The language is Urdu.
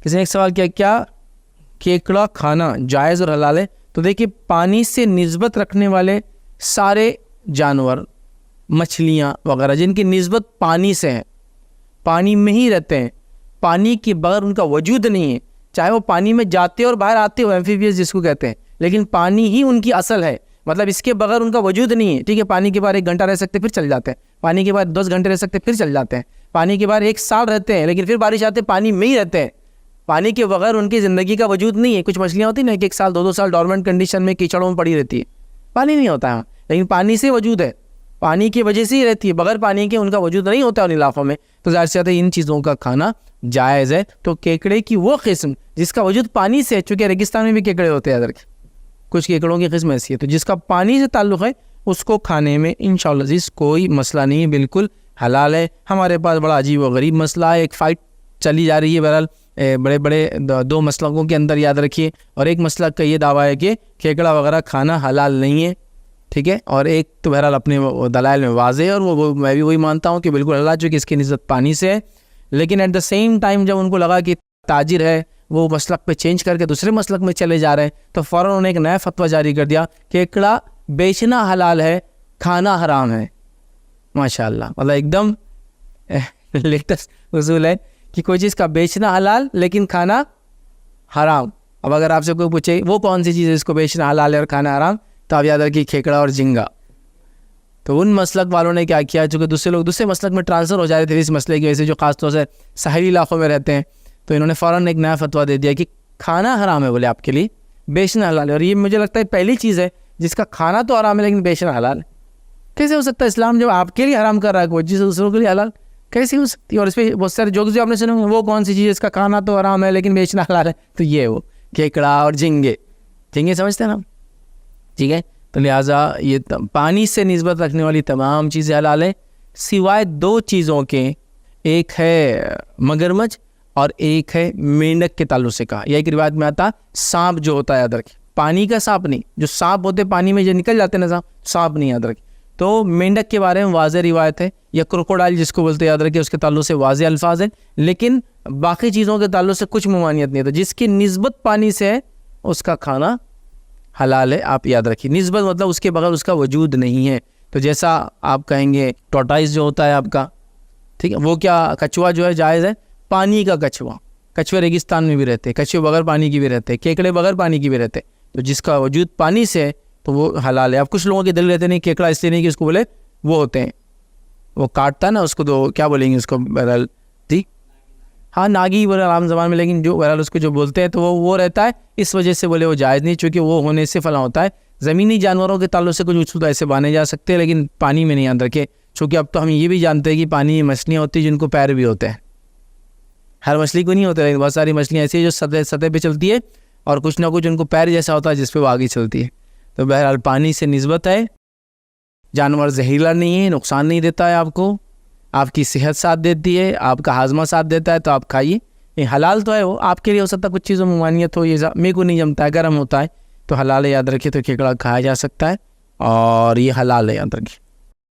کسی نے ایک سوال کیا کیا کیکڑا کھانا جائز اور حلال ہے؟ تو دیکھیے پانی سے نسبت رکھنے والے سارے جانور، مچھلیاں وغیرہ جن کی نسبت پانی سے ہے، پانی میں ہی رہتے ہیں، پانی کے بغیر ان کا وجود نہیں ہے، چاہے وہ پانی میں جاتے اور باہر آتے ہو، ایمفیبیس جس کو کہتے ہیں، لیکن پانی ہی ان کی اصل ہے، مطلب اس کے بغیر ان کا وجود نہیں ہے. ٹھیک ہے، پانی کے باہر 1 گھنٹہ رہ سکتے پھر چل جاتے ہیں، پانی کے بعد 10 گھنٹے رہ سکتے پھر چل جاتے ہیں، پانی کے باہر 1 سال رہتے ہیں لیکن پھر بارش آتے پانی میں ہی رہتے ہیں. پانی کے بغیر ان کی زندگی کا وجود نہیں ہے. کچھ مچھلیاں ہوتی ہیں نا 1 سال 2 سال ڈورمنٹ کنڈیشن میں کیچڑوں میں پڑی رہتی ہے، پانی نہیں ہوتا ہے، لیکن پانی سے وجود ہے، پانی کی وجہ سے ہی رہتی ہے، بغیر پانی کے ان کا وجود نہیں ہوتا ان علاقوں میں. تو ظاہر سی بات ہے ان چیزوں کا کھانا جائز ہے. تو کیکڑے کی وہ قسم جس کا وجود پانی سے ہے، چونکہ ریگستان میں بھی کیکڑے ہوتے ہیں ادھر کے، کچھ کیکڑوں کی قسم ایسی ہے، تو جس کا پانی سے تعلق ہے اس کو کھانے میں انشاءاللہ عزیز کوئی مسئلہ نہیں ہے، بالکل حلال ہے. ہمارے پاس بڑا عجیب و غریب مسئلہ ہے، ایک فائٹ چلی جا رہی ہے بہرحال بڑے بڑے 2 مسلکوں کے اندر، یاد رکھیے. اور ایک مسلک کا یہ دعویٰ ہے کہ کیکڑا وغیرہ کھانا حلال نہیں ہے، ٹھیک ہے، اور ایک تو بہرحال اپنے دلائل میں واضح ہے، اور وہ میں بھی وہی مانتا ہوں کہ بالکل حلال، چونکہ اس کی نسبت پانی سے ہے. لیکن ایٹ دا سیم ٹائم جب ان کو لگا کہ تاجر ہے وہ مسلک پہ چینج کر کے دوسرے مسلک میں چلے جا رہے ہیں، تو فوراً انہوں نے ایک نیا فتویٰ جاری کر دیا کہ کیکڑا بیچنا حلال ہے، کھانا حرام ہے. ماشاءاللہ، مطلب ایک دم لیٹسٹ اصول ہے کہ کوئی چیز کا بیچنا حلال لیکن کھانا حرام. اب اگر آپ سے کوئی پوچھے وہ کون سی چیز ہے جس کو بیچنا حلال ہے اور کھانا حرام، تو آپ یاد رکھیے کھیکڑا اور جھینگا. تو ان مسلک والوں نے کیا کیا، چونکہ دوسرے لوگ دوسرے مسلک میں ٹرانسفر ہو جاتے تھے اس مسئلے کی وجہ سے، جو خاص طور سے ساحلی علاقوں میں رہتے ہیں، تو انہوں نے فوراً ایک نیا فتویٰ دے دیا کہ کھانا حرام ہے، بولے آپ کے لیے بیچنا حلال ہے. اور یہ مجھے لگتا ہے پہلی چیز ہے جس کا کھانا تو حرام ہے لیکن بیچنا حلال ہے. کیسے ہو سکتا ہے اسلام جب آپ کے لیے حرام کر رہا ہے کوئی چیز دوسروں کے لیے حلال کیسے ہو سکتی ہے؟ اور اس پہ بہت سارے جوکس جو آپ نے سنے ہوں گے، وہ کون سی چیز ہے اس کا کھانا تو حرام ہے لیکن بیچنا حلال ہے؟ تو یہ وہ کیکڑا اور جھینگے سمجھتے ہیں نا، ٹھیک ہے. تو لہٰذا یہ پانی سے نسبت رکھنے والی تمام چیزیں حلال ہیں، سوائے 2 چیزوں کے، ایک ہے مگرمچھ اور ایک ہے مینڈک کے تعلق سے کہا. یہ ایک روایت میں آتا سانپ جو ہوتا ہے، یاد رکھیں پانی کا سانپ نہیں، جو سانپ ہوتے پانی میں جو نکل جاتے ہیں نا سانپ نہیں، یاد رکھیں. تو مینڈک کے بارے میں واضح روایت ہے، یا کروکوڈائل جس کو بولتے ہیں، یاد رکھیں اس کے تعلق سے واضح الفاظ ہیں، لیکن باقی چیزوں کے تعلق سے کچھ ممانعت نہیں ہے. تو جس کی نسبت پانی سے ہے اس کا کھانا حلال ہے، آپ یاد رکھیے. نسبت مطلب اس کے بغیر اس کا وجود نہیں ہے. تو جیسا آپ کہیں گے ٹورٹائز جو ہوتا ہے آپ کا، ٹھیک ہے، وہ کیا کچھوا جو ہے جائز ہے، پانی کا کچھوا. کچھوے ریگستان میں بھی رہتے ہیں، کچھوے بغیر پانی کی بھی رہتے ہیں، کیکڑے بغیر پانی کی بھی رہتے ہیں. تو جس کا وجود پانی سے ہے تو وہ حلال ہے. اب کچھ لوگوں کے دل رہتے نہیں کیکڑا اس لیے نہیں کہ اس کو بولے وہ ہوتے ہیں، وہ کاٹتا ہے نا اس کو، تو کیا بولیں گے اس کو بہرحال، ٹھیک، ہاں ناگی بولے عام زبان میں، لیکن جو بہرحال اس کو جو بولتے ہیں تو وہ رہتا ہے، اس وجہ سے بولے وہ جائز نہیں، چونکہ وہ ہونے سے فلاں ہوتا ہے. زمینی جانوروں کے تعلق سے کچھ اصول ایسے بانے جا سکتے ہیں لیکن پانی میں نہیں یاد رکھے، چونکہ اب تو ہم یہ بھی جانتے ہیں کہ پانی میں مچھلیاں ہوتی ہیں جن کو پیر بھی ہوتے ہیں. ہر مچھلی کو نہیں ہوتے لیکن بہت ساری مچھلیاں ایسی ہیں جو سطح پہ چلتی ہے اور کچھ نہ کچھ ان کو پیر جیسا ہوتا ہے جس پہ وہ آگے چلتی ہے. تو بہرحال پانی سے نسبت ہے، جانور زہریلا نہیں ہے، نقصان نہیں دیتا ہے آپ کو، آپ کی صحت ساتھ دیتی ہے، آپ کا ہاضمہ ساتھ دیتا ہے، تو آپ کھائیے. یہ حلال تو ہے، وہ آپ کے لیے ہو سکتا ہے کچھ چیزوں میں ممانعت ہو، یہ میرے کو نہیں جمتا ہے، گرم ہوتا ہے، تو حلال ہے، یاد رکھیے. تو کیکڑا کھایا جا سکتا ہے اور یہ حلال ہے، یاد رکھیے.